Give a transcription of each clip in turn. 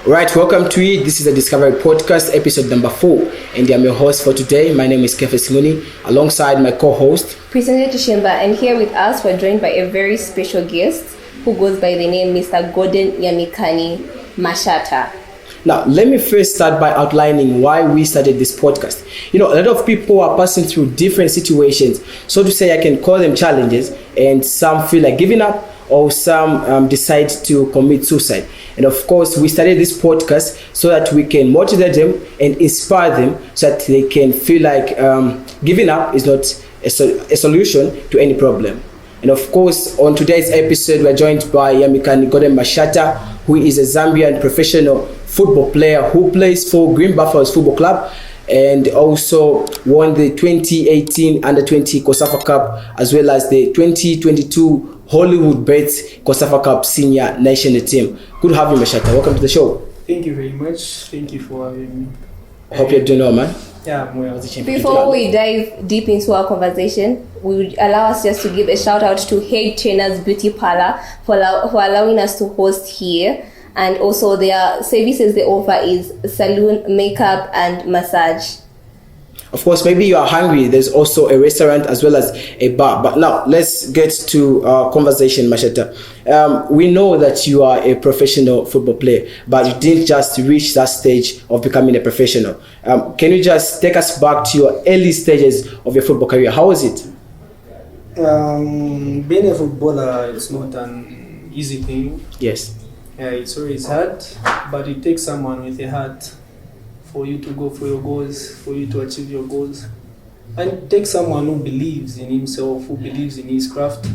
Right, welcome to it. This is the Discovery Podcast, episode number 4, and I'm your host for today. My name is Kefes Muni, alongside my co-host, President Shimba, and here with us we're joined by a very special guest who goes by the name Mr. Golden Mashata. Now, let me first start by outlining why we started this podcast. A lot of people are passing through different situations, so to say, I can call them challenges, and some feel like giving up, or some decide to commit suicide. And of course, we started this podcast so that we can motivate them and inspire them so that they can feel like giving up is not a solution to any problem. And of course, on today's episode, we're joined by Golden Mashata, who is a Zambian professional football player who plays for Green Buffaloes Football Club and also won the 2018 Under-20 COSAFA Cup as well as the 2022 Hollywood-based COSAFA Cup Senior National Team. Good to have you, Mashata. Welcome to the show. Thank you very much. Thank you for having me. Hope you're doing well, man. Yeah, I'm well. Before we dive deep into our conversation, we would allow us just to give a shout out to Head Trainers Beauty Parlor for allowing us to host here. And also their services they offer is salon, makeup, and massage. Of course, maybe you are hungry. There's also a restaurant as well as a bar. But now, let's get to our conversation, Mashata. We know that you are a professional football player, but you didn't just reach that stage of becoming a professional. Can you just take us back to your early stages of your football career? How was it? Being a footballer is not an easy thing. Yes. Yeah, it's always hard, but it takes someone with a heart for you to go for your goals, for you to achieve your goals. And it takes someone who believes in himself, who believes in his craft,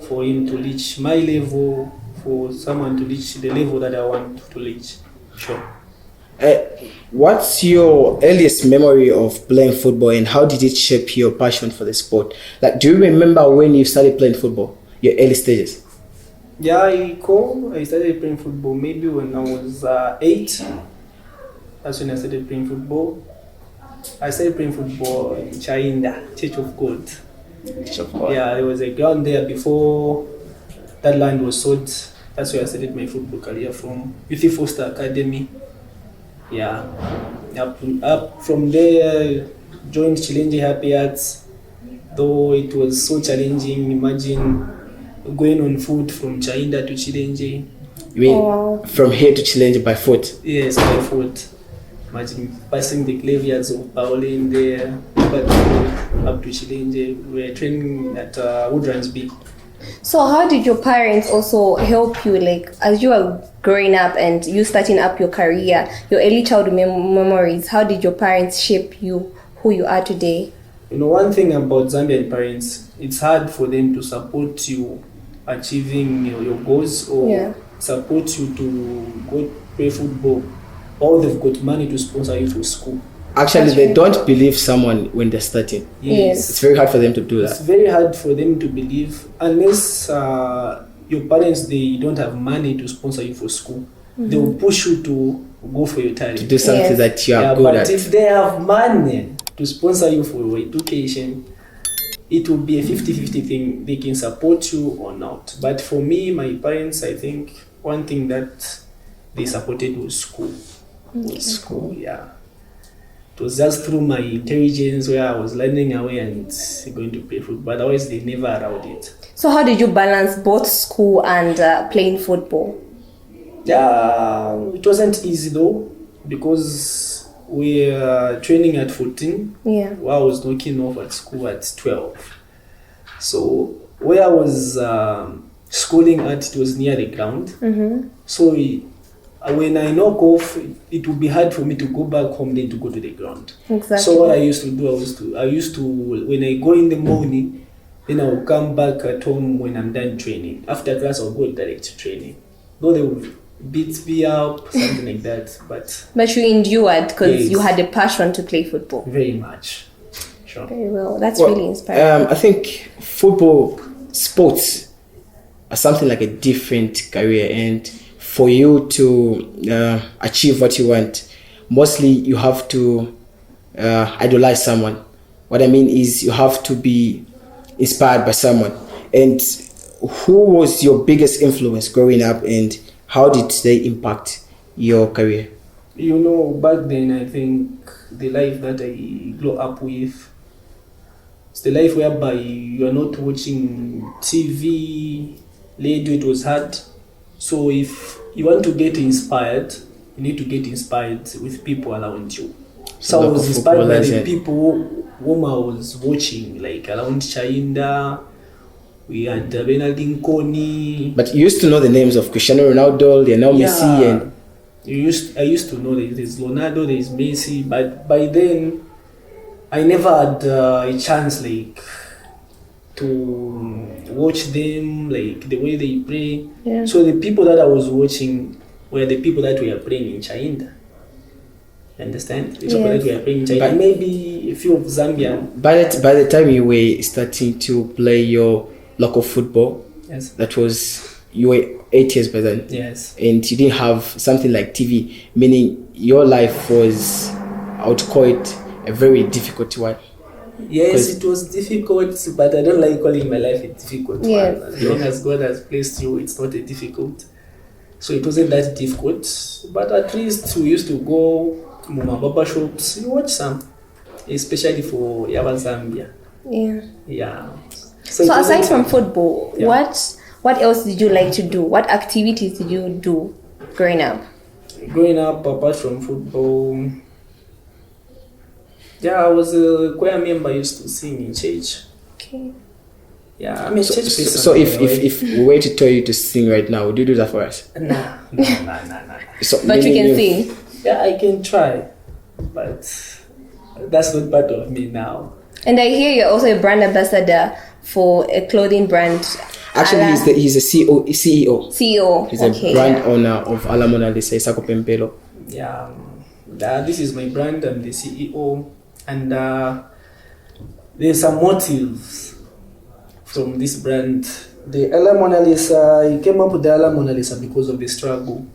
for him to reach my level, for someone to reach the level that I want to reach. Sure. What's your earliest memory of playing football and how did it shape your passion for the sport? Like, do you remember when you started playing football, your early stages? Yeah, I recall I started playing football maybe when I was 8. That's when I started playing football. I started playing football in Chainda, Church of God. Church of God. Yeah, there was a ground there before that land was sold. That's where I started my football career from. EP4 Star Academy. Yeah. Up from there, joined Challenge Happy Arts. Though it was so challenging, imagine going on foot from Chainda to Challenge. You mean from here to Challenge by foot? Yes, by foot. Imagine passing the graveyards of Pauline there, up to Challenge. We were training at Woodlands. So how did your parents also help you, like, as you were growing up and you starting up your career, your early childhood memories, how did your parents shape you, who you are today? One thing about Zambian parents, it's hard for them to support you achieving your goals or support you to go play football, or they've got money to sponsor you for school. Actually, they don't believe someone when they're starting. Yes. It's very hard for them to do that. It's very hard for them to believe unless your parents, they don't have money to sponsor you for school. Mm-hmm. They will push you to go for your talent. To do something that you are good at. But if they have money to sponsor you for your education, it will be a 50-50 thing. They can support you or not. But for me, my parents, I think one thing that they supported was school. Okay. School, yeah. It was just through my intelligence where I was learning away and going to play football. Otherwise, they never allowed it. So how did you balance both school and playing football? Yeah, it wasn't easy though, because we were training at 14. Yeah. While I was knocking off at school at 12. So where I was schooling at, it was near the ground. Mm-hmm. So when I knock off, it would be hard for me to go back home then to go to the ground. Exactly. So what I used to do, I used to when I go in the morning, then I will come back at home when I'm done training. After class, I'll go direct to training. Though they will beat me up, something like that. But you endured because you had a passion to play football. Very much. Sure. Very well. That's really inspiring. I think football, sports are something like a different career, and for you to achieve what you want, mostly you have to idolize someone. What I mean is you have to be inspired by someone. And who was your biggest influence growing up, and how did they impact your career? You know, back then, I think the life that I grew up with, it's the life whereby you are not watching TV, radio, it was hard. So if you want to get inspired, you need to get inspired with people around you. So I was inspired by the people whom I was watching, like around China. We had Benaldin Koni. But you used to know the names of Cristiano Ronaldo, Lionel Messi, and I used to know that there's Ronaldo, there's Messi, but by then I never had a chance like to watch them like the way they play. Yeah. So the people that I was watching were the people that were playing in China. Understand? The people that were playing in China. But maybe a few of Zambian. by the time you were starting to play your local football, Yes. that was, you were 8 years by then. Yes. And you didn't have something like TV, meaning your life was, I would call it, a very difficult one. Yes, it was difficult, but I don't like calling my life a difficult Yes. one. As long as God has placed you, it's not a difficult. So it wasn't that difficult, but at least we used to go to Mama Baba shops, you watch some, especially for Yaba Zambia. Yeah. Yeah. So it aside wasn't- from football, Yeah. what else did you like to do? What activities did you do growing up? Growing up, apart from football, I was a choir member, used to sing in church. Okay. Yeah, I'm a church person. So if we were to tell you to sing right now, would you do that for us? Nah. So But you meaning can sing. Yeah, I can try, but that's not part of me now. And I hear you're also a brand ambassador for a clothing brand. Actually, Ala- he's a CEO. CEO. He's Okay. a brand owner of Ala Mona Lesa Isako Pempelo. Yeah, this is my brand. I'm the CEO, and there's some motives from this brand. The Ala Mona Lisa, I came up with the Ala Mona Lisa because of the struggle.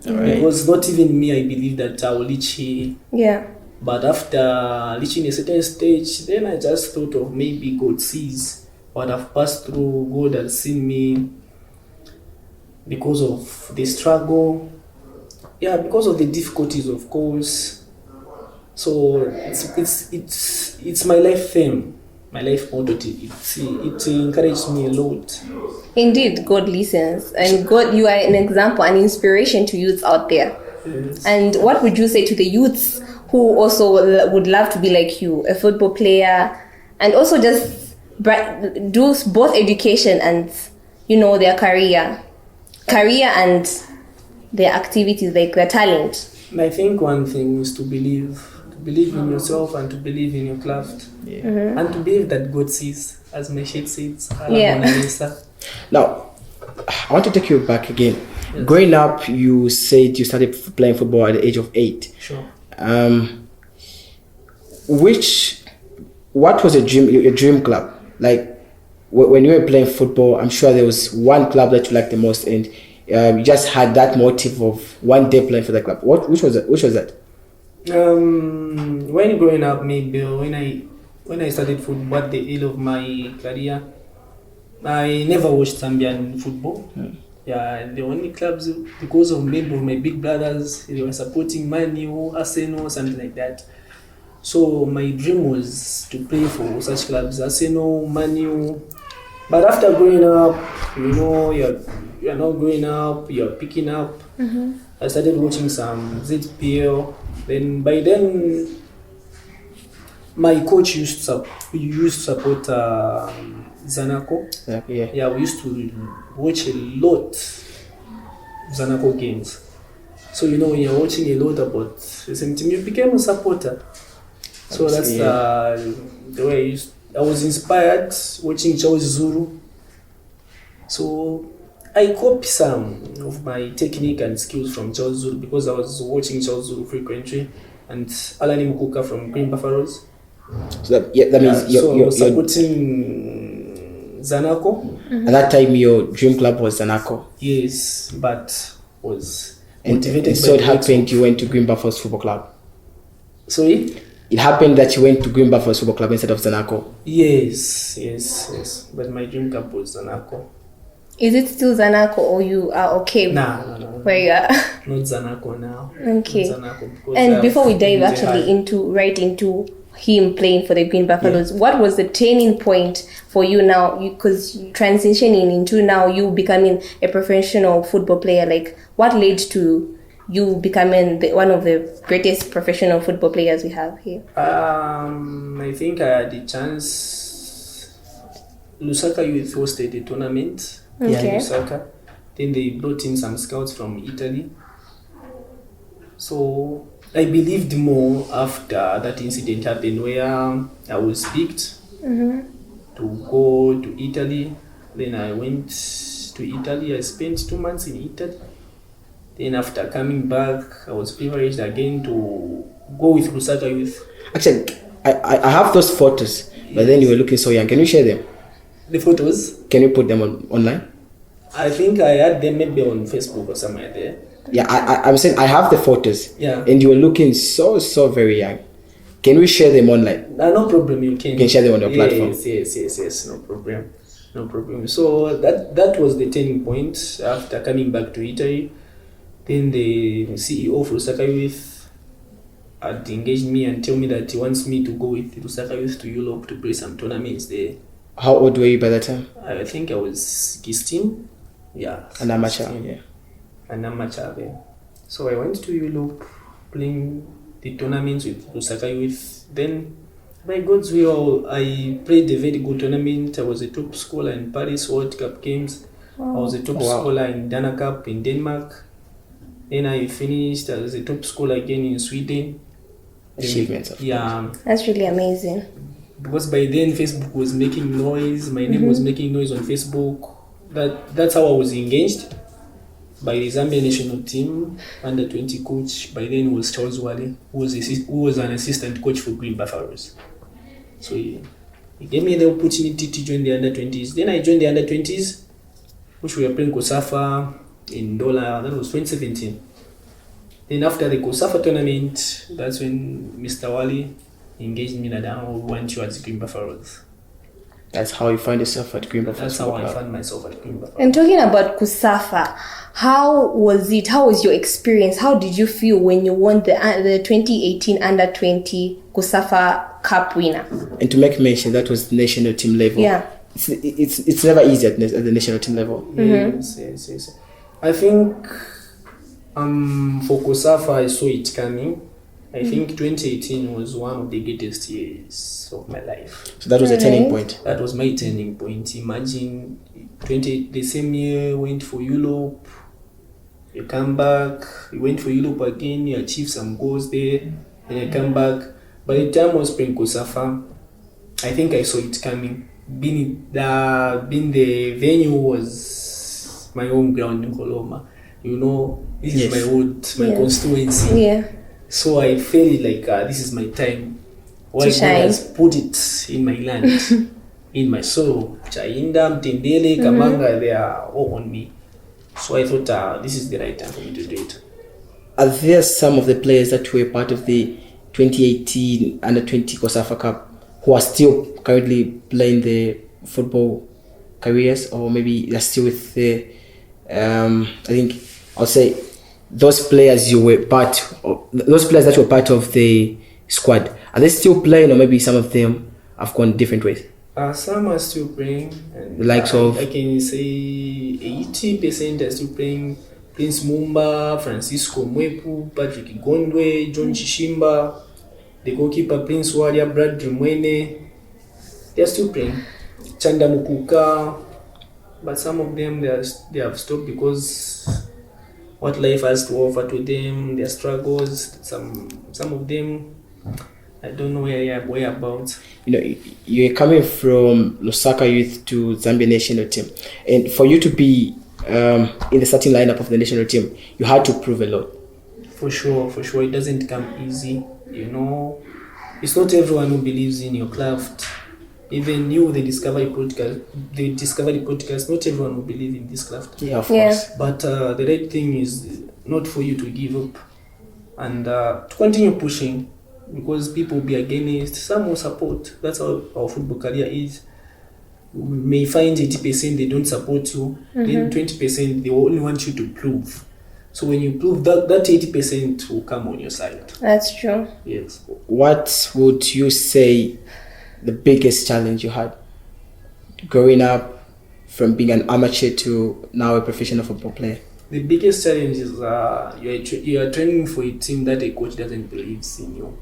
Alright. Because not even me, I believe that I will reach here. Yeah. But after reaching a certain stage, then I just thought of maybe God sees what I've passed through. God has seen me because of the struggle. Yeah, because of the difficulties, of course. So it's my life theme, my life motto. It encouraged me a lot. Indeed, God listens, and God, you are an example, an inspiration to youths out there. Yes. And what would you say to the youths who also would love to be like you, a football player, and also just do both education and, their career and their activities, like their talent? And I think one thing is to believe in yourself and to believe in your craft. And to believe that God sees, as my sheet says. Yeah. Mona Lisa. Now, I want to take you back again. Yes. Growing up, you said you started playing football at the age of 8. Sure. What was your dream club? Like, when you were playing football, I'm sure there was one club that you liked the most, and you just had that motive of one day playing for the club. Which was that? When growing up, maybe when I started football at the end of my career, I never watched Zambian football. Yeah, the only clubs, because of maybe my big brothers, they were supporting Man U, Arsenal, something like that. So my dream was to play for such clubs, Arsenal, Man U. But after growing up, you're not growing up, you're picking up. I started watching some ZPL. Then by then, my coach used to support Zanaco. Yeah. We used to watch a lot Zanaco games. So when you're watching a lot about the same team, you became a supporter. So that's the way I was inspired watching Charles Zulu. So I copy some of my technique and skills from Charles Zulu because I was watching Charles Zulu frequently, and Alani Mukuka from Green Buffaloes. So that means So I was supporting Zanaco. at that time your dream club was Zanaco. Yes, but was And motivated so by it the happened you went to Green Buffaloes Football Club. Sorry? It happened that you went to Green Buffaloes Football Club instead of Zanaco. Yes. But my dream club was Zanaco. Is it still Zanaco or you are okay No. where you are? Not Zanaco now. Okay. Not Zanaco, because And before we dive it's actually hard. into him playing for the Green Buffaloes, what was the turning point for you now? Because transitioning into now you becoming a professional football player, like what led to you becoming one of the greatest professional football players we have here? I think I had the chance. Lusaka Youth hosted a tournament in Okay. Lusaka. Then they brought in some scouts from Italy. So I believed more after that incident happened, where I was picked to go to Italy. Then I went to Italy. I spent 2 months in Italy. Then after coming back, I was privileged again to go with Lusaka Youth. Actually, I have those photos, but then you were looking so young. Can you share them? The photos, Can you put them online? I think I had them maybe on Facebook or somewhere there. Yeah, I'm saying I have the photos. Yeah. And you were looking so very young. Can we share them online? No problem, you can. You can share them on your platform. Yes, no problem. So that was the turning point after coming back to Italy. Then the CEO of Lusaka Youth had engaged me and told me that he wants me to go with Lusaka Youth to Europe to play some tournaments there. How old were you by that time? I think I was 16. Yeah. An amateur, 16. yeah. An amateur there. So I went to Europe playing the tournaments with Lusaka Youth. Then, by God's will, I played a very good tournament. I was a top scorer in Paris World Cup games. I was a top scorer in Dana Cup in Denmark. Then I finished as a top scorer again in Sweden. Achievements, of Yeah, That's really amazing. because by then Facebook was making noise. My name was making noise on Facebook. That's how I was engaged by the Zambian national team under 20 coach. By then was Charles Wale, who was an assistant coach for Green Buffaloes. So he gave me the opportunity to join the under 20s. Then I joined the under 20s, which we were playing Kosafa in Dola. That was 2017. Then after the Kosafa tournament, that's when Mr. Wale engaged me that I went towards Green Buffaloes. That's how you find yourself at Green Buffalo. That's how I found myself at Green Buffaloes. And talking about Kusafa, how was it? How was your experience? How did you feel when you won the 2018 Under 20 Kusafa Cup winner? And to make mention, that was national team level. Yeah. It's never easy at the national team level. Yes. I think for Kosafa, I saw it coming. I think 2018 was one of the greatest years of my life. So that was a turning point. That was my turning point. Imagine the same year, went for Europe. You come back, you went for Europe again, you achieved some goals there, and you come back. By the time I was playing Kosafa, I think I saw it coming. Being the venue was my home ground in Koloma. You know, this is my road, my constituency. Yeah. So I felt like this is my time. Why God has put it in my land, in my soul. Chainda, Mtendele, Kamanga, they are all on me. So I thought this is the right time for me to do it. Are there some of the players that were part of the 2018 Under 20 Kosafa Cup who are still currently playing the football careers, or maybe they're still with the, I think I'll say those players you were part of, those players that were part of the squad, are they still playing, or maybe some of them have gone different ways? Some are still playing, and the likes of, I can say 80% are still playing. Prince Mumba, Francisco Mwepu, Patrick Gondwe, John Chishimba, the goalkeeper Prince Waria, Brad Mwene, they are still playing. Chanda Mukuka, but some of them they have stopped because what life has to offer to them, their struggles. Some of them, I don't know where about. You know, you're coming from Lusaka Youth to Zambian national team, and for you to be in the starting lineup of the national team, you had to prove a lot. For sure, it doesn't come easy. You know, it's not everyone who believes in your craft. Even you, the Discovery podcast, not everyone will believe in this craft. Yeah, of course. But the right thing is not for you to give up and to continue pushing, because people will be against, some will support. That's how our football career is. may find 80% they don't support you, then 20% they only want you to prove. So when you prove that 80% will come on your side. That's true. Yes. What would you say the biggest challenge you had growing up from being an amateur to now a professional football player? The biggest challenge is you are training for a team that a coach doesn't believe in you.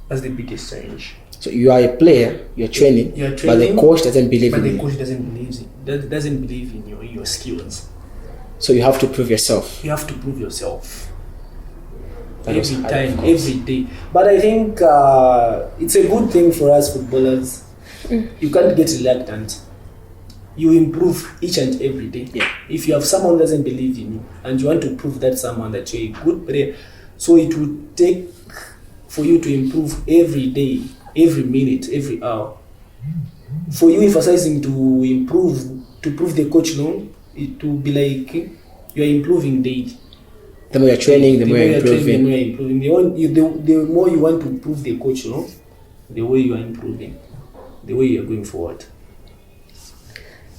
That's the biggest challenge. So you are a player, you're training, but the coach doesn't believe in you. But the coach doesn't believe in you, in your skills. So you have to prove yourself. You have to prove yourself. That was Every hard, time, of course. every day. But I think it's a good thing for us footballers. You can't get reluctant. You improve each and every day. Yeah. If you have someone who doesn't believe in you and you want to prove that someone that you're a good player, so it will take for you to improve every day, every minute, every hour. For you emphasizing to improve, to prove the coach wrong, it will be like you are improving daily. The more you're training, the more you're improving. The more you want to prove the coach wrong, the way you are improving, the way you are going forward.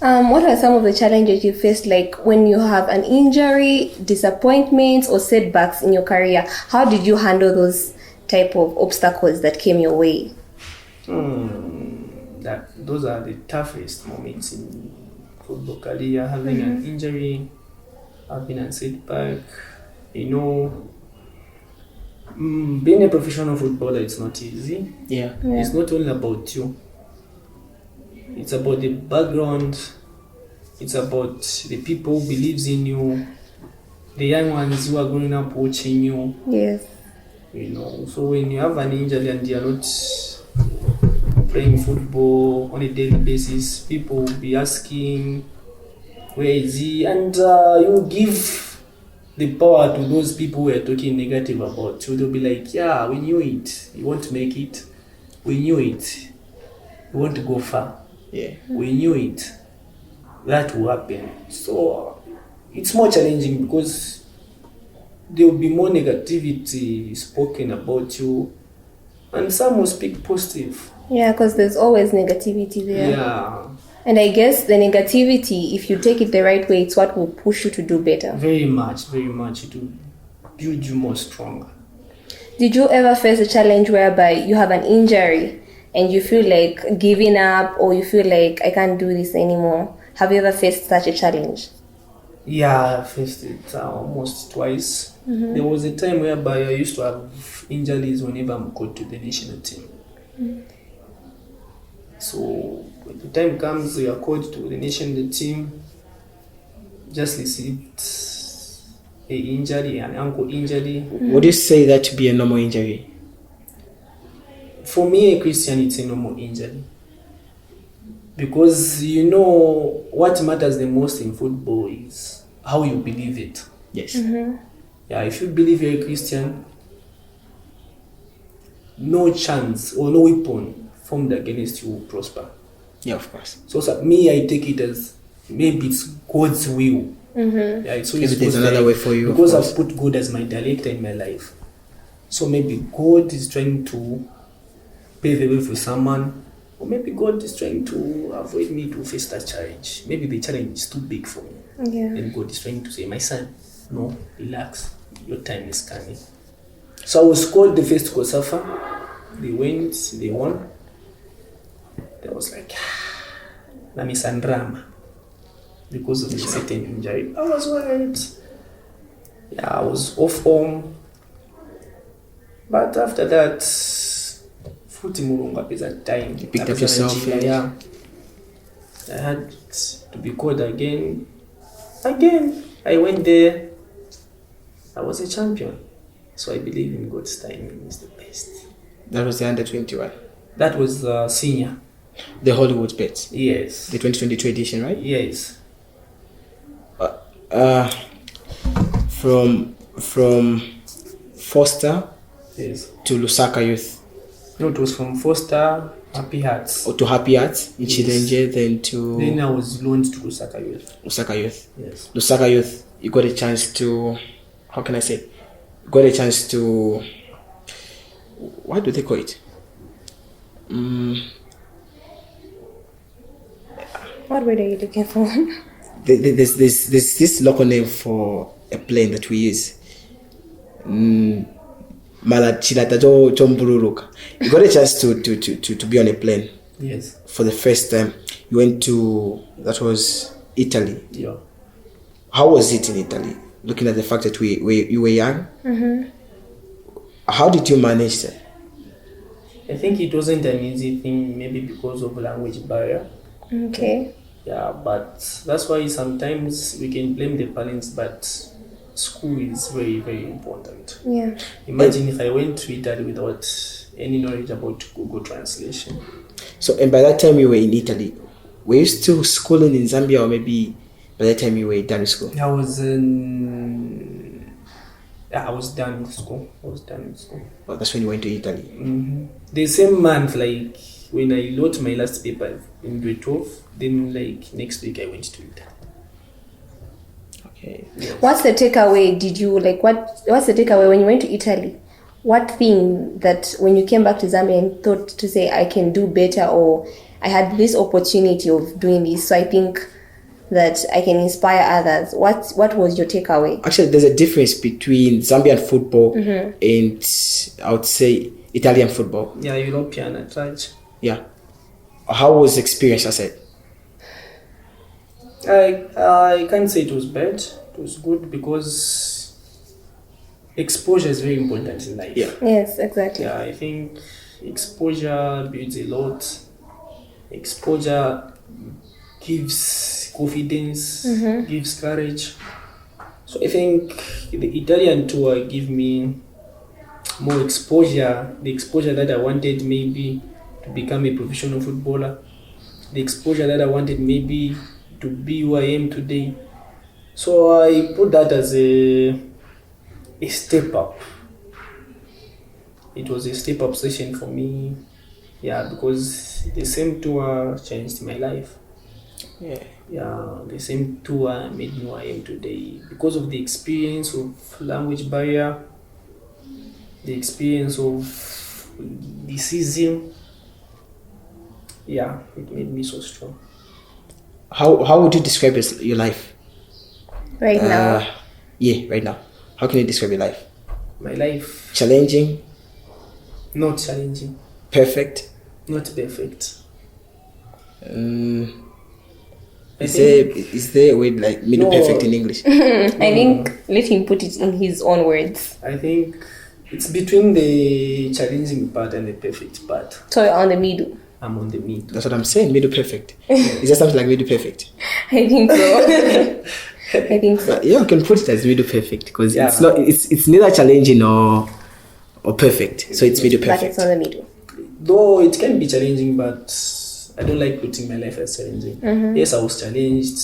What are some of the challenges you faced, like when you have an injury, disappointments, or setbacks in your career? How did you handle those type of obstacles that came your way? Those are the toughest moments in football career. Having an injury, having a setback, being a professional footballer, it's not easy. Yeah. It's not only about you. It's about the background. It's about the people who believes in you, the young ones who are growing up watching you. Yes. So when you have an injury and you're not playing football on a daily basis, people will be asking, where is he? And you give the power to those people who are talking negative about you. They'll be like, yeah, we knew it. You won't make it. We knew it. You want to go far. Yeah. We knew it. That will happen. So it's more challenging because there will be more negativity spoken about you, and some will speak positive. Yeah, because there's always negativity there. Yeah. And I guess the negativity, if you take it the right way, it's what will push you to do better. Very much. It will build you more stronger. Did you ever face a challenge whereby you have an injury and you feel like giving up, or you feel like I can't do this anymore? Have you ever faced such a challenge? Yeah, I faced it almost twice. There was a time whereby I used to have injuries whenever I'm called to the national team. So when the time comes, you are called to the national team, just received an ankle injury. Would you say that to be a normal injury? For me, a Christian, it's a normal injury. Because what matters the most in football is how you believe it. Yes. Yeah, if you believe you're a Christian, no chance or no weapon formed against you will prosper. Yeah, of course. So me, I take it as maybe it's God's will. Yeah, it's always Maybe there's another way for you. Because I've put God as my director in my life. So maybe God is trying to pave the way for someone, or maybe God is trying to avoid me to face that challenge. Maybe the challenge is too big for me. Yeah. And God is trying to say, my son, no, relax. Your time is coming. So I was called the first Kosafa. They went, they won. I was like, Namisandrama. Because of a certain injury. I was worried. Yeah, I was off home. But after that, Futi Murunga is at time. You picked up yourself. Yeah. I had to be called again. Again, I went there. I was a champion. So I believe in God's timing is the best. That was the under 21. That was senior. The Hollywood Bets. Yes. The 2022 edition, right? Yes. From Foster Yes. to Lusaka Youth. No, it was from Foster, Happy Hearts. Or to Happy Arts in Yes. Chilenje, then to Then I was loaned to Lusaka Youth. Lusaka Youth. Yes. Lusaka Youth, you got a chance to, how can I say? Got a chance to, what do they call it? What word are you looking for? There's this local name for a plane that we use. Malachilata chombururuka. You got a chance to be on a plane. Yes. For the first time. You went to, that was Italy. Yeah. How was it in Italy? Looking at the fact that you were young. Mm-hmm. How did you manage that? I think it wasn't an easy thing, maybe because of language barrier. Okay. Yeah, but that's why sometimes we can blame the parents, but school is very, very important. Yeah. Imagine if I went to Italy without any knowledge about Google Translation. So, and by that time you were in Italy, were you still schooling in Zambia, or maybe by that time you were done with school? I was done with school. Oh, that's when you went to Italy. Mm-hmm. The same month, like when I wrote my last paper in grade 12, then like next week I went to Italy. Okay. Yes. What's the takeaway? What's the takeaway when you went to Italy? What thing that when you came back to Zambia and thought to say I can do better, or I had this opportunity of doing this, so I think that I can inspire others? What was your takeaway? Actually, there's a difference between Zambian football and I would say Italian football. Yeah, European at large. Yeah. How was the experience, I said? I can't say it was bad. It was good because exposure is very important in life. Yeah. Yes, exactly. Yeah, I think exposure builds a lot. Exposure gives confidence, gives courage. So I think the Italian tour gave me more exposure, the exposure that I wanted maybe to become a professional footballer, the exposure that I wanted maybe to be who I am today. So I put that as a step up. It was a step up session for me. Yeah, because the same tour changed my life. Yeah, the same tour made me who I am today because of the experience of language barrier, the experience of decision. Yeah, it made me so strong. How would you describe your life? Right now? Yeah, right now. How can you describe your life? My life? Challenging? Not challenging. Perfect? Not perfect. Is there a way like middle perfect in English? I think let him put it in his own words. I think it's between the challenging part and the perfect part. So you're on the middle. I'm on the middle. That's what I'm saying, middle perfect. Is there something like middle perfect? I think so. I think so. Yeah, you can put it as middle perfect because it's neither challenging or perfect. So it's middle perfect. But it's on the middle. Though it can be challenging, but I don't like putting my life as challenging. Yes, I was challenged,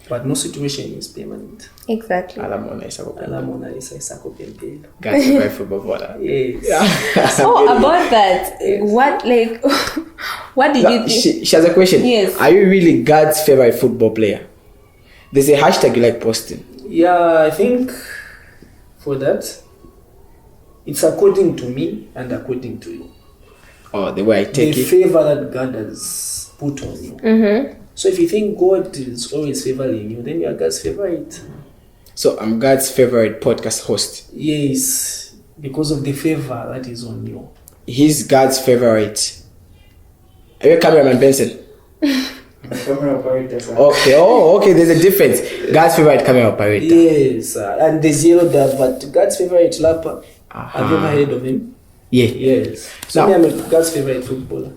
but no situation is permanent. Exactly. God's favorite football player. Yes. Yeah. So about that, what did you think? She has a question. Yes. Are you really God's favorite football player? There's a hashtag you like posting. Yeah, I think for that, it's according to me and according to you. Oh, the way I take the it. favor that God has put on you. So if you think God is always favoring you, then you are God's favorite. So I'm God's favorite podcast host. Yes, because of the favor that is on you. He's God's favorite. Are you a cameraman, Benson? Camera operator. Okay, okay, there's a difference. God's favorite camera operator. Yes, and the zero there, but God's favorite rapper. Have you ever heard of him? Yeah. Yes. So I'm God's favorite footballer.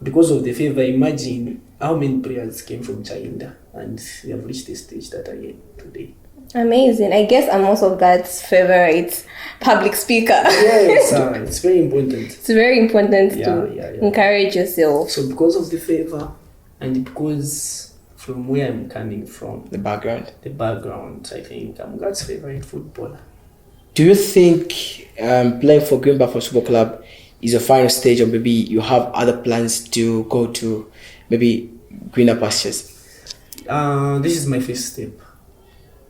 Because of the favor, imagine how many players came from China and they have reached the stage that I am today. Amazing. I guess I'm also God's favorite public speaker. Yes, it's very important. It's very important to encourage yourself. So because of the favor and because from where I'm coming from, the background, I think I'm God's favorite footballer. Do you think playing for Greenback Football Club is a final stage, or maybe you have other plans to go to maybe greener pastures? This is my first step.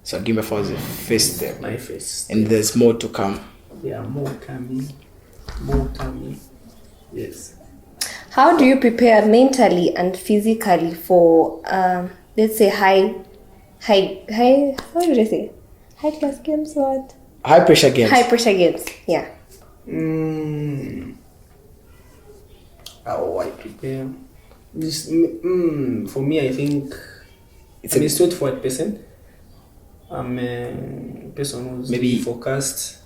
So Greenback was the first step. My first step. And there's more to come. Yeah, more coming. Yes. How do you prepare mentally and physically for, let's say, high, what did I say? High class games, what? High pressure games. High pressure games, yeah. How I prepare? This, for me, I think I'm a straightforward person. I'm a person who's maybe focused.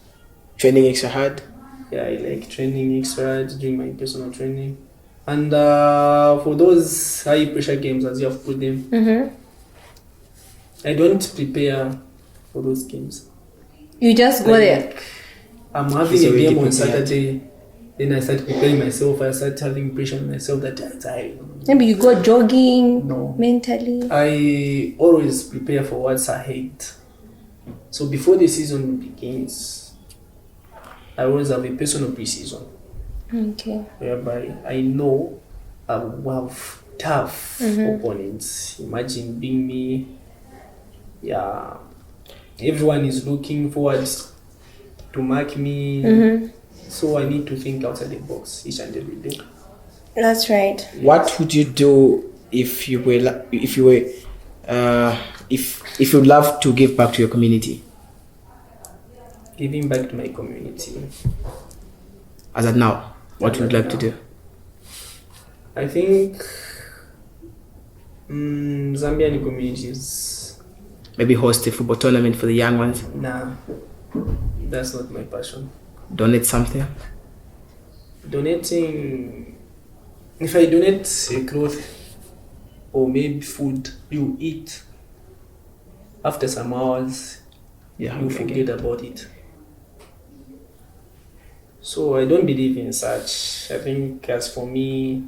Training extra hard. Yeah, I like training extra hard, doing my personal training. And for those high pressure games, as you have put them, I don't prepare for those games. You just go there. Like, I'm having a game on Saturday, then I start preparing myself. I start having pressure on myself that I Maybe you go jogging No. mentally. I always prepare for what's ahead. So before the season begins, I always have a personal pre-season Okay. whereby I know I will have tough opponents. Imagine being me. Yeah, everyone is looking forward to mark me. So I need to think outside the box each and every day. That's right. What would you do if you would love to give back to your community? Giving back to my community. As of now, what would you like to do? I think Zambian communities. Maybe host a football tournament for the young ones. Nah, that's not my passion. Donate something. Donating. If I donate a cloth or maybe food, you eat. After some hours, Yeah, you forget about it. So I don't believe in such. I think as for me,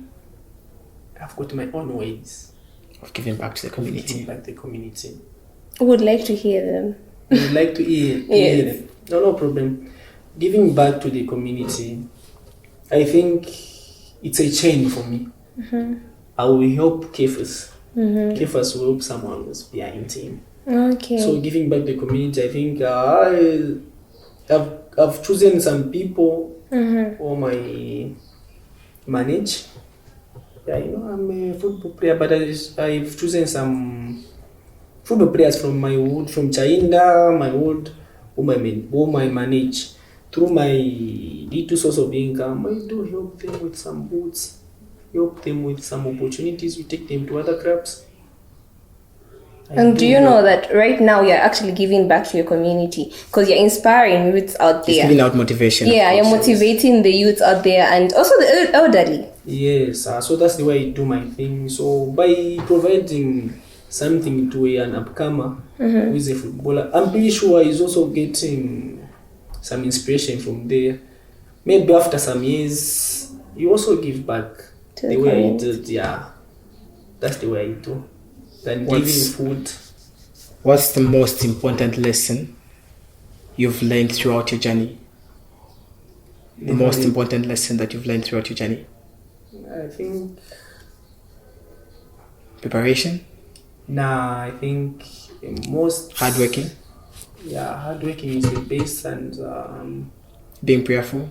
I've got my own ways of giving back to the of community. giving back the community. Would like to hear them. I would like to hear Yes. them. No problem. Giving back to the community, I think it's a chain for me. I will help Kefas. Kefas will help someone who's behind him. Okay. So giving back the community, I think I've chosen some people who I manage. Yeah, I'm a football player, but I've chosen some football players from my wood, from China, my wood, whom I manage. Through my little source of income, I do help them with some boots, help them with some opportunities. We take them to other clubs. And do you know that right now you're actually giving back to your community because you're inspiring youths out It's there? giving out motivation. Yeah, you're motivating the youths out there and also the elderly. Yes, so that's the way I do my thing. So by providing something to an upcomer who is a footballer, I'm pretty sure he's also getting some inspiration from there. Maybe after some years, you also give back To the the way I community. did. Yeah, that's the way I do. Then giving food. What's the most important lesson you've learned throughout your journey? The most important lesson that you've learned throughout your journey? I think. Preparation? I think the most Hardworking? Yeah, hardworking is the best, and Being prayerful?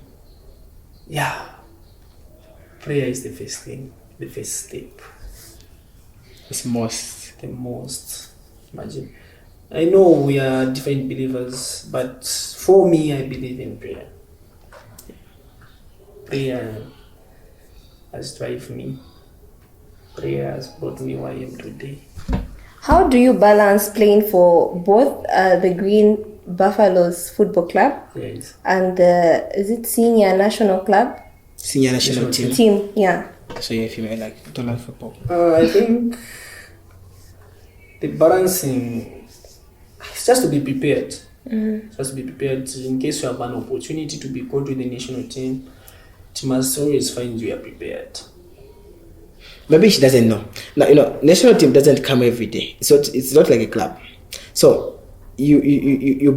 yeah, prayer is the first thing, the first step. It's most. The most. Imagine. I know we are different believers, but for me, I believe in prayer. Prayer has driven me. Prayer has brought me where I am today. How do you balance playing for both the Green Buffaloes Football Club Yes. and the, is it Senior National Club? Senior national team. Team, yeah. So you're female, like total football. I think the balancing is just to be prepared. Just to be prepared in case you have an opportunity to be called to the national team. It must always find you are prepared. Maybe she doesn't know. Now, national team doesn't come every day. So it's not like a club. So he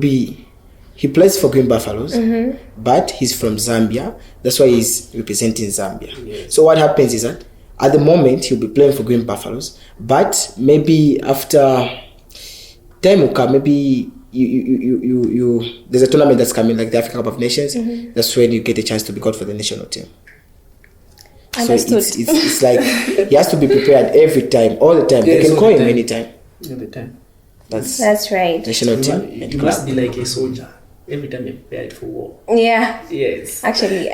plays for Green Buffaloes, but he's from Zambia. That's why he's representing Zambia. Yes. So what happens is that at the moment he'll be playing for Green Buffaloes, but maybe after time will come, maybe you there's a tournament that's coming, like the African Cup of Nations. That's when you get a chance to be called for the national team. Understood. So it's like he has to be prepared every time, all the time. Yes, They can all call the him time. anytime. All the time. That's right. National team. and You club. must be like a soldier every time you're prepared for war. Yeah. Yes. Actually,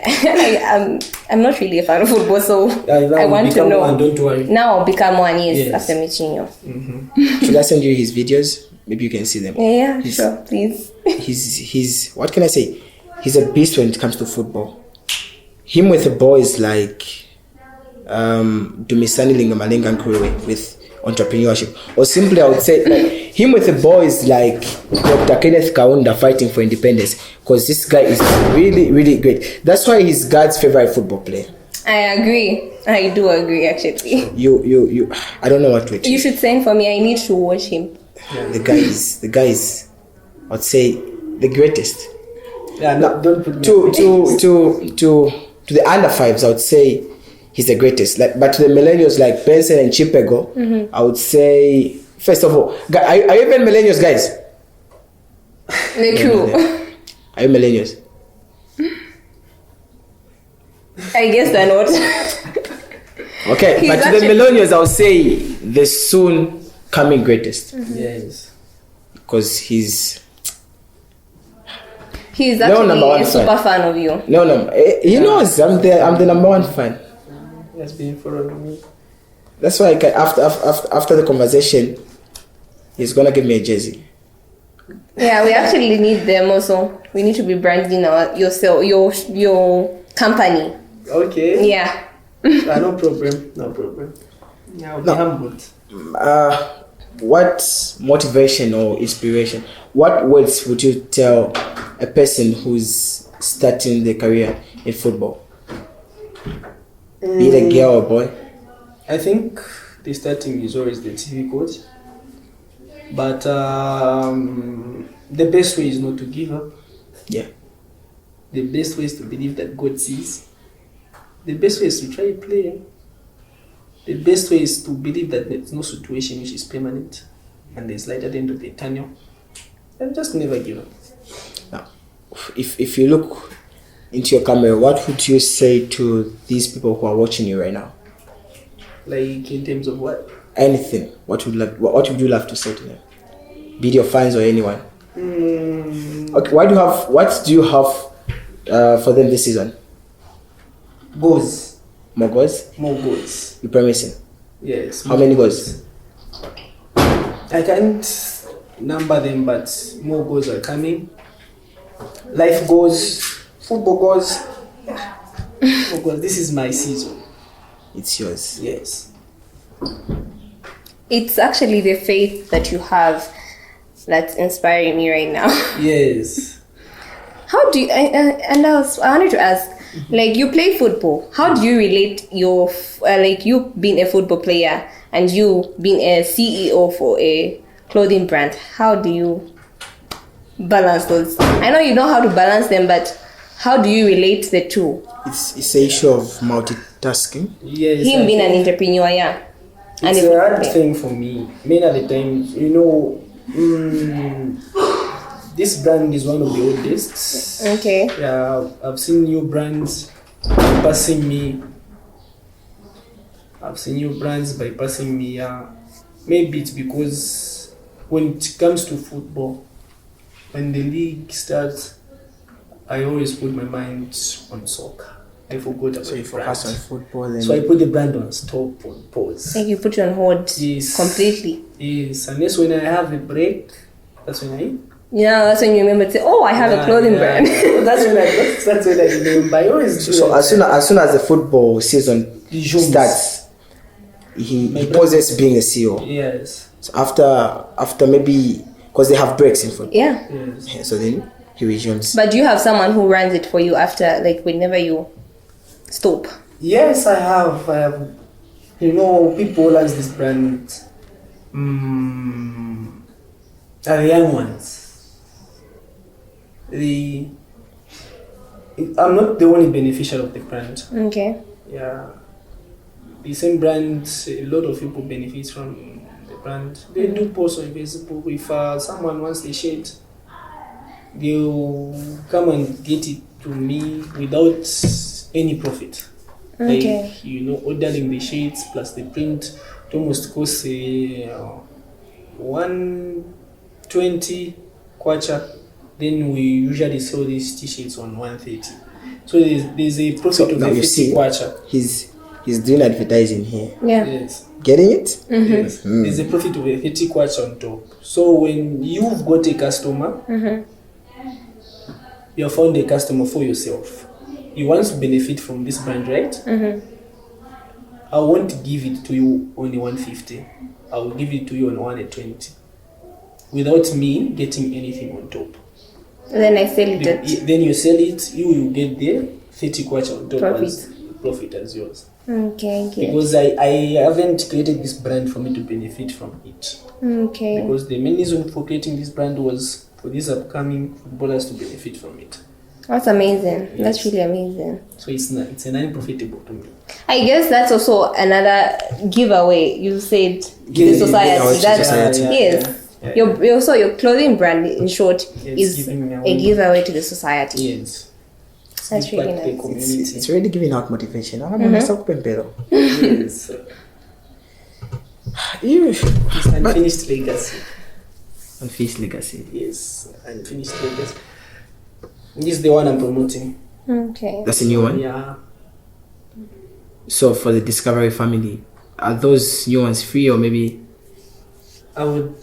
I'm not really a fan of football, so Now I want to become know. one, don't worry. Now I'll become one, yes, Yes. after meeting you. Should I send you his videos? Maybe you can see them. Yeah, He's- sure, please. He's what can I say? He's a beast when it comes to football. Him with the boys like Dumisani Lingamalenga Nkwewe with entrepreneurship. Or simply I would say like him with the boys like Dr. Kenneth Kaunda fighting for independence. Because this guy is really, really great. That's why he's God's favorite football player. I agree. I do agree, actually. You I don't know what to You should send for me. I need to watch him. The guy is I'd say the greatest. Yeah, no, don't put me To the under fives, I would say he's the greatest. Like, but to the millennials like Benson and Chipego, I would say first of all, are you even millennials, guys? The crew. Are you millennials? I guess they're not. Okay, He's but to the actually- millennials, I would say the soon coming greatest Yes. because he's He's No, actually number one a super fan of you. he knows I'm the number one fan. He has been following me. That's why after the conversation, he's gonna give me a jersey. Yeah, we actually need them also. We need to be branding your company. Okay. Yeah. No problem. No problem. Yeah, I'll be humbled. What motivation or inspiration? What words would you tell a person who's starting their career in football? Be it a girl or boy. I think the starting is always the difficult. But the best way is not to give up. Yeah. The best way is to believe that God sees. The best way is to try to play. The best way is to believe that there's no situation which is permanent and there's light at the end of the tunnel. And just never give up. Now, if you look into your camera, what would you say to these people who are watching you right now? Like in terms of what? Anything. What would you love to say to them? Be it your fans or anyone. Okay. What do you have for them this season? Goals. More goals? More goals. You promising? Yes. How many goals? I can't number them, but more goals are coming. Life goals, football goals. Football goals. This is my season. It's yours. Yes. It's actually the faith that you have that's inspiring me right now. Yes. How do you, I wanted to ask, like you play football, how do you relate your, like you being a football player and you being a CEO for a clothing brand, how do you balance those? I know you know how to balance them, but how do you relate the two? It's an issue of multitasking. Yes. Him I being an think entrepreneur, yeah. And it's a a hard football player. thing for me. Many of the times, this brand is one of the oldest. Okay. Yeah, I've seen new brands bypassing me. Yeah. Maybe it's because when it comes to football, when the league starts, I always put my mind on soccer. I forgot about So you the focus on brand. football and So I put the brand on stop, on pause. Like you put you on hold Yes. completely. Yes, unless when I have a break, that's when I. Yeah, that's when you remember to say, oh, I have a clothing brand. that's when I remember. I always do so that. as soon as the football season starts, he pauses being a CEO. Yes. So after maybe because they have breaks in football. Yeah. Yes. Yeah, so then he resumes. But do you have someone who runs it for you after, like, whenever you stop? Yes, I have. People like this brand. Are the young ones. I'm not the only beneficiary of the brand. Okay. Yeah. The same brand, a lot of people benefit from the brand. They do post on Facebook. If someone wants the shirt, they'll come and get it to me without any profit. Okay. Like, ordering the sheets plus the print, it almost costs 120 kwacha. Then we usually sell these t-shirts on 130. So there's a profit of now the you 50 see, kwacha. he's doing advertising here. Yeah. Yes. Getting it? Yes. There's a profit of a 30 kwacha on top. So when you've got a customer, you have found a customer for yourself. You want to benefit from this brand, right? I won't give it to you on a 150. I will give it to you on 120 without me getting anything on top. Then I sell it at Then you sell it, you will get the 30 kwacha on top Profit. as profit as yours. Okay. Because I haven't created this brand for me to benefit from it. Okay. Because the main reason for creating this brand was for these upcoming footballers to benefit from it. That's amazing. Yes. That's really amazing. So it's a non-profitable to me. I guess that's also another giveaway. You said to the Giving society. out to That's society. yes. Yeah. Your clothing brand, in short, It's is giving a away. giveaway to the society. Yes. That's Give back really to the nice. community. It's really giving out motivation. Yes. It's unfinished legacy. Unfinished legacy. Yes, unfinished legacy. This is the one I'm promoting. Okay. That's a new one. Yeah. So for the Discovery family, are those new ones free or maybe? I would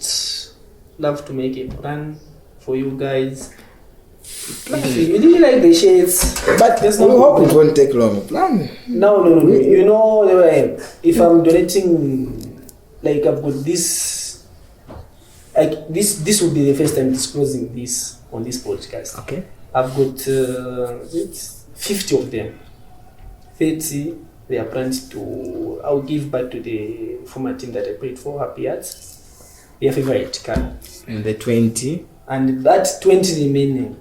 love to make a plan for you guys. If you really like the shades, But there's we no hope it problem. won't take long. Plan. No. You know, if I'm donating, like I've got this, like this will be the first time disclosing this on this podcast. Okay. I've got 50 of them. 30 they are planned to. I'll give back to the former team that I played for, Happy Arts, their favorite car. And the 20. And that 20 remaining,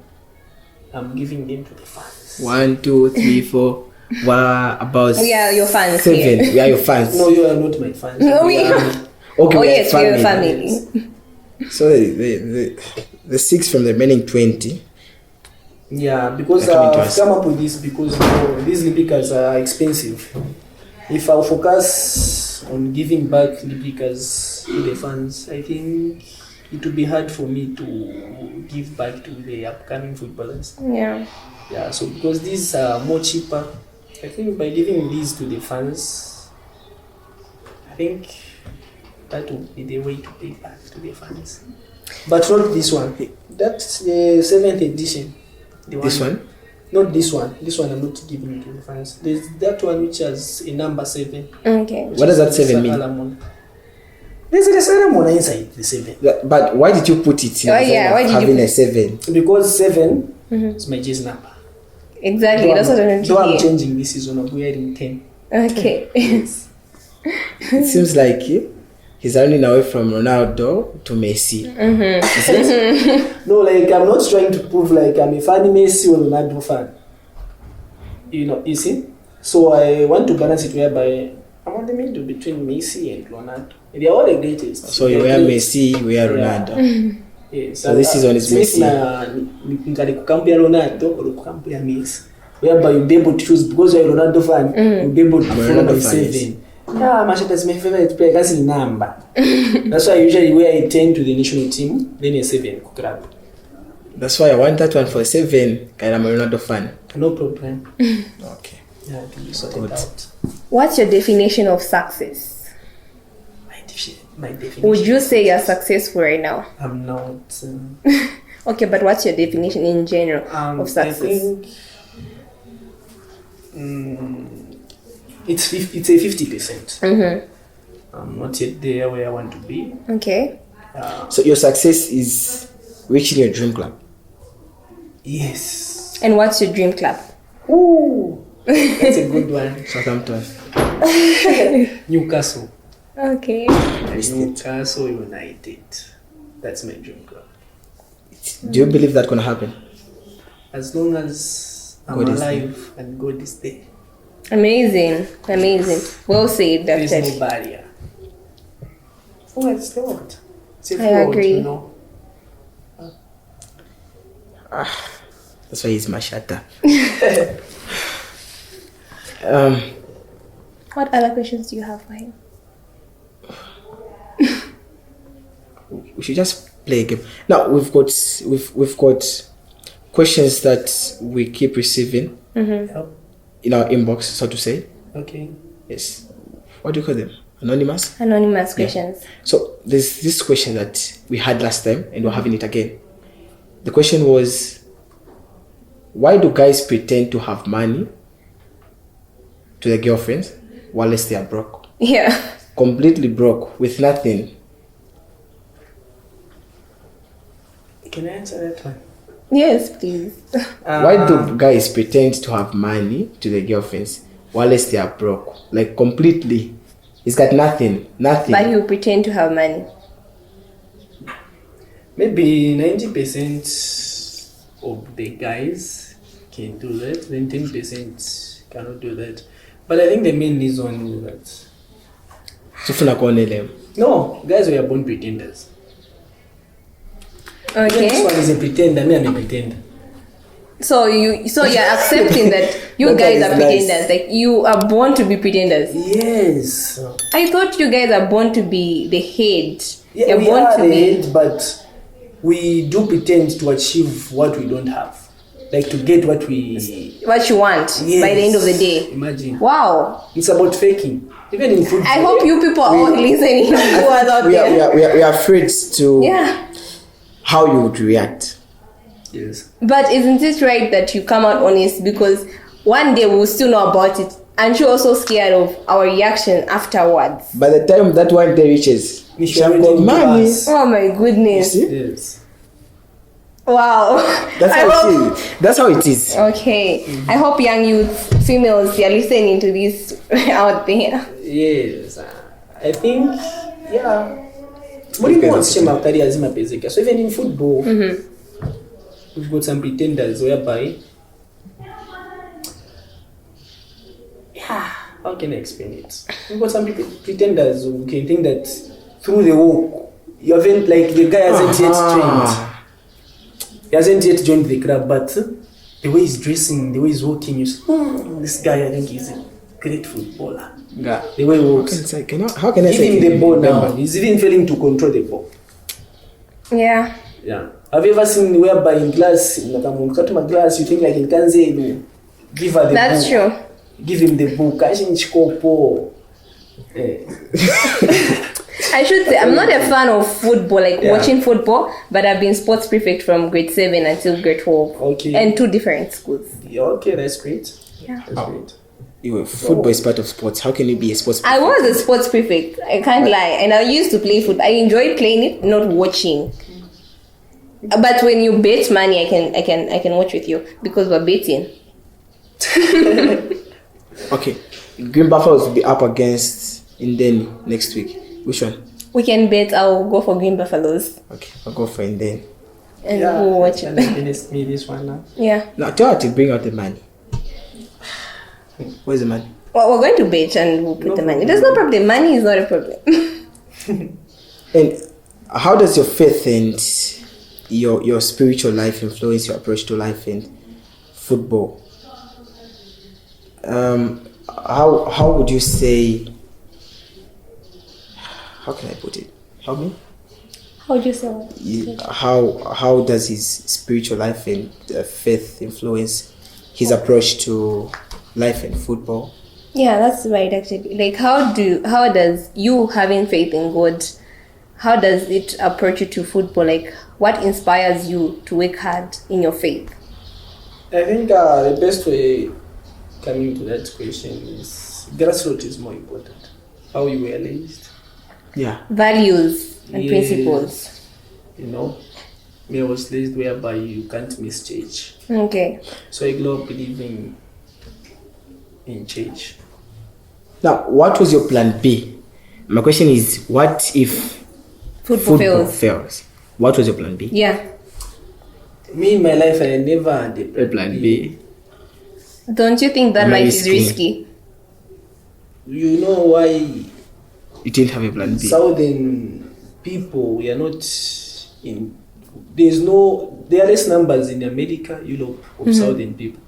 I'm giving them to the fans. 1, 2, 3, 4. What about We are your fans 7? here. We are your fans. No, you are not my fans. No, we are. are. Okay, Oh we are yes, we're a family. So the 6 from the remaining 20. Yeah, because They're coming to I've us. come up with this because these replicas are expensive. If I'll focus on giving back replicas to the fans, I think it will be hard for me to give back to the upcoming footballers. Yeah. Yeah, so because these are more cheaper, I think by giving these to the fans, I think that will be the way to pay back to the fans. But not this one. That's the 7th edition. The This one? Not this one. This one I'm not giving to the fans. There's that one which has a number 7. Okay. What does that 7 mean? Alamon. There's a ceremony inside the 7. But why did you put it in? Oh, yeah, why did you having put- a 7? Because 7 is my jersey number. Exactly. That's what I wanted Though to I'm hear. changing this season, I'm wearing 10. Okay. It seems like he's running away from Ronaldo to Messi. No, like I'm not trying to prove like I'm a funny Messi or Ronaldo fan. You see? So I want to balance it whereby I'm on the middle between Messi and Ronaldo. They are all the greatest. So you They're wear great. Messi, you wear Ronaldo. Yes. So this season is since Messi. Ngari kukampia Ronaldo or kukampia Messi. Whereby you'll be able to choose because you're a Ronaldo fan, you'll be able to I'm a follow Ronaldo by fan, yes. 7. Yeah, Mashata'S my favorite player. That's the number. That's why I usually wear a 10 to the national team, then a 7 to club. That's why I want that one for 7. And I'm a Ronaldo fan. No problem. Okay. Yeah, it will be sorted Good. out. What's your definition of success? My definition. Would you say you're successful right now? I'm not. Okay, but what's your definition in general of I success? think it's a 50%. I'm not yet there where I want to be. Okay. So your success is reaching your dream club. Yes. And what's your dream club? Ooh, that's a good one. Southampton. Newcastle. Okay. Newcastle United. That's my dream club. Do you believe that's gonna happen? As long as I'm God is alive and God is there, Amazing. Amazing. Well said, there's Dr. no barrier. Oh, it's not. It's a I fraud, agree. you know. That's why he's Mashata. What other questions do you have for him? We should just play a game. Now we've got questions that we keep receiving in our inbox, so to say. Okay. Yes. What do you call them? Anonymous? Anonymous questions. Yeah. So there's this question that we had last time and we're having it again. The question was, why do guys pretend to have money to their girlfriends while they are broke? Yeah. Completely broke with nothing. Can I answer that one? Yes, please. Why do guys pretend to have money to their girlfriends while they are broke? Like completely. He's got nothing. But you pretend to have money. Maybe 90% of the guys can do that, then 10% cannot do that. But I think the main reason is that no, guys were born pretenders. Okay. This one is a pretender, me I'm a pretender. So you're accepting that you guys are pretenders. Like you are born to be pretenders. Yes. I thought you guys are born to be the head. Yeah, You're we born are to the be head, but we do pretend to achieve what we don't have. Like to get what you want by the end of the day. Imagine. Wow. It's about faking. Even in food. I hope you people are all listening. Who are out there. We are afraid to how you would react. Yes. But isn't it right that you come out honest, because one day we'll still know about it, and you're also scared of our reaction afterwards. By the time that one day reaches, money. Oh my goodness. Yes. Wow. That's how it is. Okay. I hope young youth, females, you're listening to this out there. Yes. I think, yeah. So even in football, we've got some pretenders whereby, how can I explain it? We've got some pretenders who can think that through the walk, you haven't, like, the guy hasn't yet trained. He hasn't yet joined the club, but the way he's dressing, the way he's walking, you say, this guy, I think he's a great footballer. Yeah. The way he walks. How can I Give say him the ball now. He's even failing to control the ball. Yeah. Yeah. Have you ever seen whereby in class, like I'm cut my class, you think like in Kanze, give her the That's book. true. Give him the book. I should say I'm not a fan of football, like watching football, but I've been sports prefect from grade 7 until grade 12. Okay. And 2 different schools. Yeah, okay, that's great. Yeah. That's great. Football is part of sports. How can you be a sports prefect? I was a sports prefect. I can't lie. And I used to play football. I enjoyed playing it, not watching. But when you bet money, I can watch with you because we're betting. Okay. Green Buffaloes will be up against Indeni next week. Which one? We can bet. I'll go for Green Buffaloes. Okay, I'll go for Indeni. And we'll watch it. Me this one now. Yeah. Now tell her to bring out the money. Where's the money? Well, we're going to bet and we'll put the money. There's no problem. Money is not a problem. And how does your faith and your spiritual life influence your approach to life and football? How would you say? How can I put it? Help me. How would you say what? How does his spiritual life and faith influence his approach to life and football? Yeah, that's right. Actually, like how does you having faith in God, how does it approach you to football? Like, what inspires you to work hard in your faith? I think the best way coming to that question is grassroots is more important. How you were raised. Yeah. Values and principles. You know, me I was raised whereby you can't miss church. Okay. So I grew up believing in church. Now, what was your plan B? My question is, what if football fails? What was your plan B? Yeah. Me in my life, I never had a Plan B. Don't you think that life is risky? You know why? You didn't have a plan B. Southern people, we are not in. There are less numbers in America, Europe of Southern people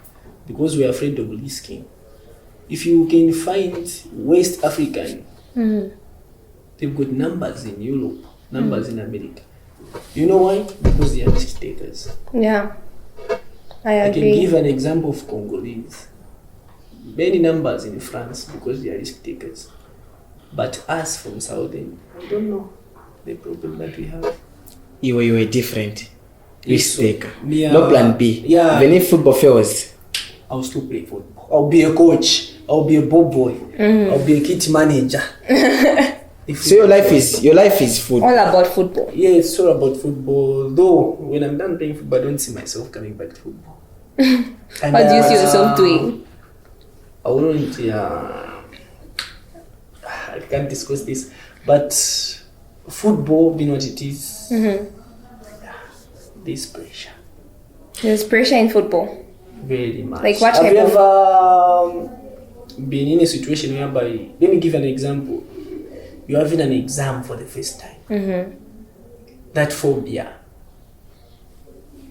because we are afraid of risking. if you can find West African, they've got numbers in Europe, numbers in America. You know why? Because they are risk takers. Yeah, I I agree. can give an example of Congolese. Many numbers in France because they are risk takers. But us from Southern, I don't know the problem that we have. You were different. Risk taker. Yeah. No plan B. Yeah. Even if football fails. I'll still play football. I'll be a coach. I'll be a ball boy. I'll be a kit manager. So your life is football. All about football. Yeah, it's all about football. Though when I'm done playing football, I don't see myself coming back to football. And What do you see yourself doing? I wouldn't. I can't discuss this, but football, being what it is, there's pressure. There's pressure in football. Very much. Like what Have type you of? ever been in a situation whereby, let me give an example. You're having an exam for the first time.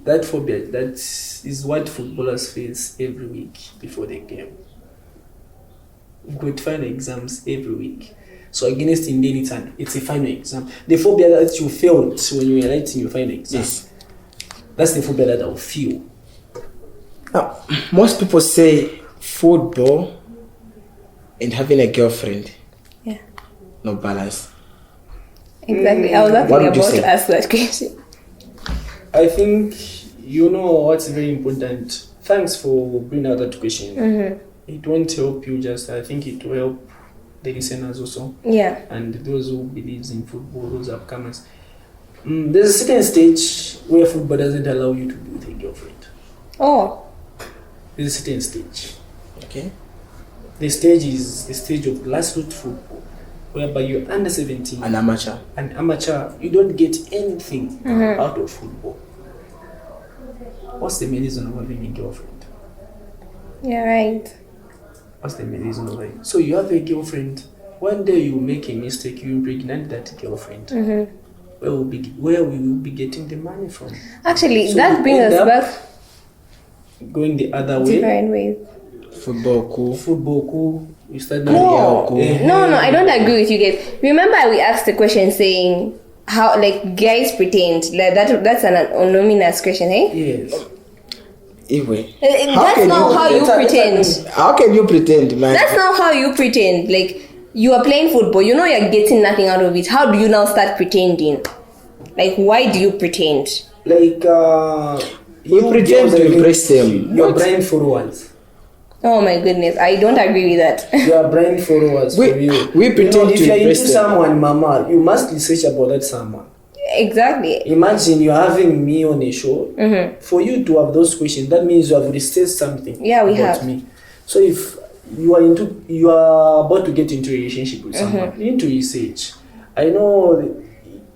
That phobia, that is what footballers face every week before the game. We've got final exams every week. So against Indian, it's a final exam. The phobia that you felt when you were writing your final exam, Yes. that's the phobia that I'll feel. Now, most people say football and having a girlfriend, Yeah, no balance. exactly. I was What actually would you about say? to ask that question. I think you know what's very important. Thanks for bringing out that question. It won't help you just, I think it will help the listeners also. Yeah. And those who believes in football, those upcomers. There's a certain stage where football doesn't allow you to be with a girlfriend. Oh. There's a certain stage. Okay. The stage is the stage of grassroots football, whereby you're under 17, An amateur. an amateur, you don't get anything out of football. What's the main reason of having a girlfriend? Yeah, right. What's the main reason of it? So you have a girlfriend, one day you make a mistake, you impregnate that girlfriend. Where will you be getting the money from? Actually, So that you brings end us up back going the other way. different ways. Football cool. Football cool. You start No, cool. no, I don't agree with you guys. Remember, we asked the question saying how like guys pretend like that's an anonymous question, eh? Yes. Anyway. That's not how you pretend. How can you pretend, man? That's not how you pretend. Like you are playing football, you know you're getting nothing out of it. How do you now start pretending? Like why do you pretend? Like We pretend to impress them. You're blind followers. Oh my goodness, I don't agree with that. You are blind followers We- for you. we pretend if to you're into impress them. someone, mama, you must research about that someone. Exactly. Imagine you're having me on a show. For you to have those questions, that means you have researched something Yeah, we about have. me. So if you are about to get into a relationship with someone, you need to research. I know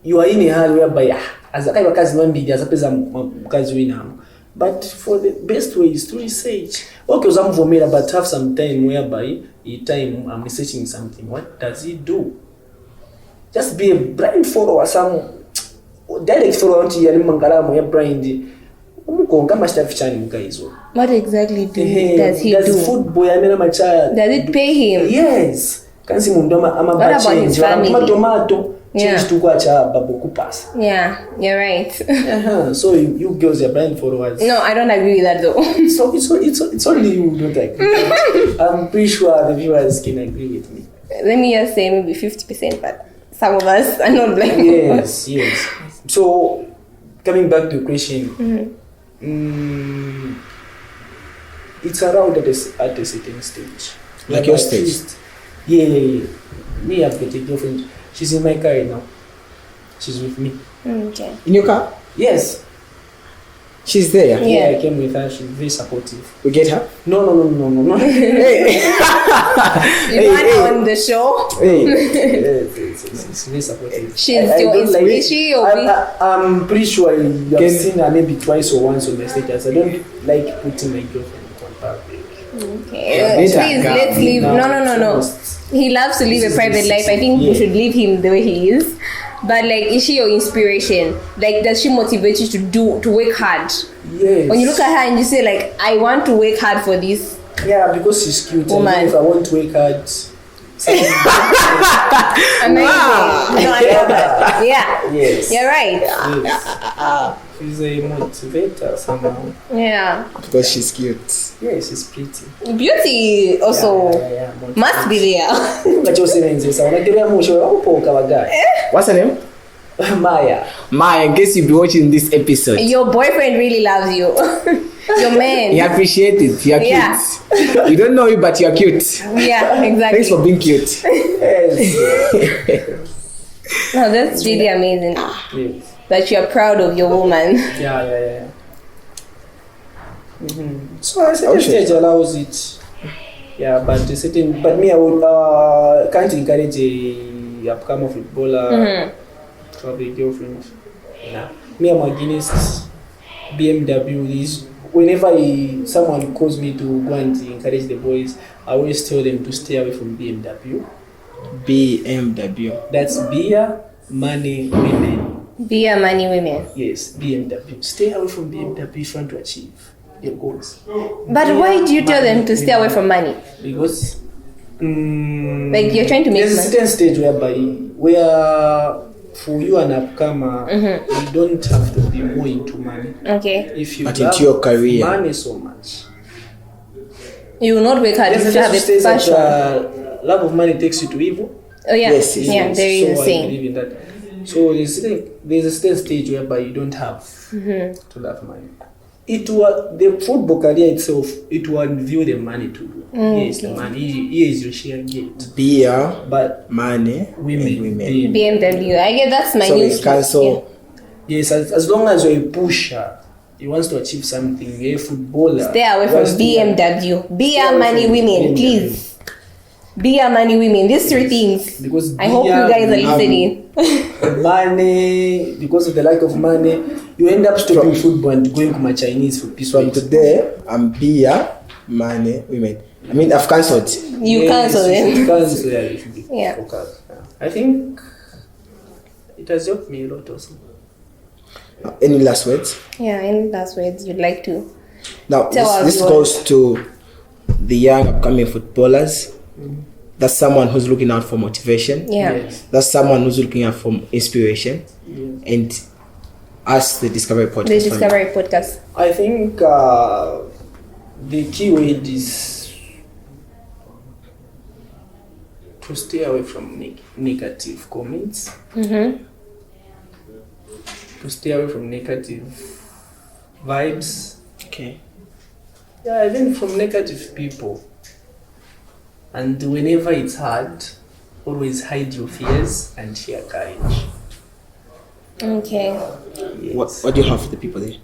you are in a hurry whereby as a kazi mambili azapeza mkazi winamu. But for the best way is to research. Okay, uzamvumela, but have some time whereby I'm researching something. What does he do? Just be a blind follower, some direct follower until you're blind. What exactly does he do? Football, Does it pay him? Yes. What about his family? Tomato. Yeah. Change to pass. Yeah, you're right. So you girls are blind followers. No, I don't agree with that though. So it's only you who don't agree. I'm pretty sure the viewers can agree with me. Let me just say maybe 50%, but some of us are not blind. Yes. So coming back to the question, it's around at a certain stage. Like your at stage? least- Yeah. Me, I've got a girlfriend. She's in my car right now. She's with me. Okay. In your car? Yes. She's there. Yeah. I came with her. She's very supportive. We get her? No. Hey. You want her on the show? Hey. It's very supportive. She's I your don't like is she your I'm pretty sure you have Can- seen her maybe twice or once on the status. I don't like putting my girlfriend on public. Okay. Yeah, Please, better. let's leave. No. He loves to live a private life. I think we should leave him the way he is. But like, is she your inspiration? Like, does she motivate you to work hard? Yes. When you look at her and you say like, I want to work hard for this, Yeah, because she's cute. Woman. And if I want to work hard, Amazing. No, I know that. Yeah. yes. You're right. Yes. She's a motivator somehow. Yeah. Because she's cute. Yeah, she's pretty. Beauty also must be there. Ngachosebenzisa unaterea musho wakupoka bagaya. What's her name? Maya. Maya, in case you be watching this episode. Your boyfriend really loves you. Your man. He appreciates it. You're cute. Yeah. You don't know you, but you're cute. Yeah, exactly. Thanks for being cute. Yes. No, that's really amazing. Yes. That you're proud of your woman. Yeah. So a certain stage allows it. Yeah, but me, I would can't encourage a upcoming footballer to have a girlfriend. Yeah. Me, I'm against BMW. Whenever someone calls me to go and encourage the boys, I always tell them to stay away from BMW. BMW. That's beer, money, women. Beer, money, women. Yes, BMW. Stay away from BMW if you want to achieve your goals. But why do you tell them to stay away from money? Because Like you're trying to make there's a money. certain stage where for you an upcomer, you don't have to be more into money. Okay. If you But love into your career. money so much, You will not work hard if there's you have a stage that passion. love of money takes you to evil. Oh yeah. Yes, Yeah, there is a So I saying. believe in that. So there's a certain stage whereby you don't have to love money. The football career itself, it will view the money to do. Yes, the money. Here is your share gate. Beer, But money, women. and women. BMW. I guess that's my So new we cancel. Yes, as long as you're a pusher, he wants to achieve something, a footballer. Stay away from wants to- BMW. Beer, away money, from women, BMW. please. Beer, money, women. These three things. Because I hope you beer, guys are listening. money, because of the lack of money, you end up stopping football and going to my Chinese for peace. From today, I'm beer, money, women. I mean, I've cancelled. You cancel You them. cancel, yeah, you should be Yeah. focused. Yeah. I think it has helped me a lot also. Any last words? Yeah, any last words you'd like to? Now, Tell our this viewers. goes to the young upcoming footballers. That's someone who's looking out for motivation. Yeah. Yes. That's someone who's looking out for inspiration. Yes. And us, the Discovery Podcast. The family. Discovery Podcast. I think the key word is to stay away from negative comments. To stay away from negative vibes. Okay. Yeah, even from negative people. And whenever it's hard, always hide your fears and share courage. Okay. Yes. What do you have for the people there?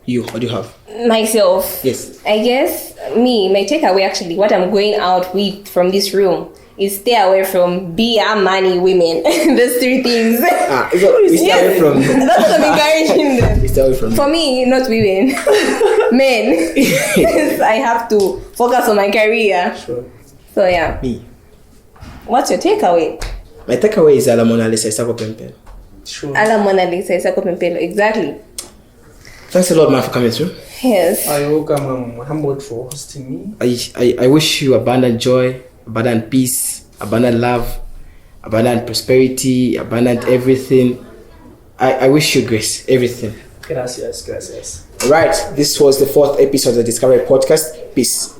You, what do you have? Myself. Yes. I guess my takeaway actually, what I'm going out with from this room is stay away from beer, money, women. Those three things. We stay away from. That's what I'm encouraging them. We stay away from. For me, not women, men. I have to focus on my career. Sure. So yeah. Me. What's your takeaway? My takeaway is Ala Mona Lesa Isako Pempe. Sure. Ala Mona Lesa Isako Pempelo. Exactly. Thanks a lot, man, for coming through. Yes. I welcome. I'm humbled for hosting me. I wish you abundant joy, abundant peace, abundant love, abundant prosperity, abundant everything. I wish you grace, everything. Gracias. All right, this was the 4th episode of the Discovery Podcast. Peace.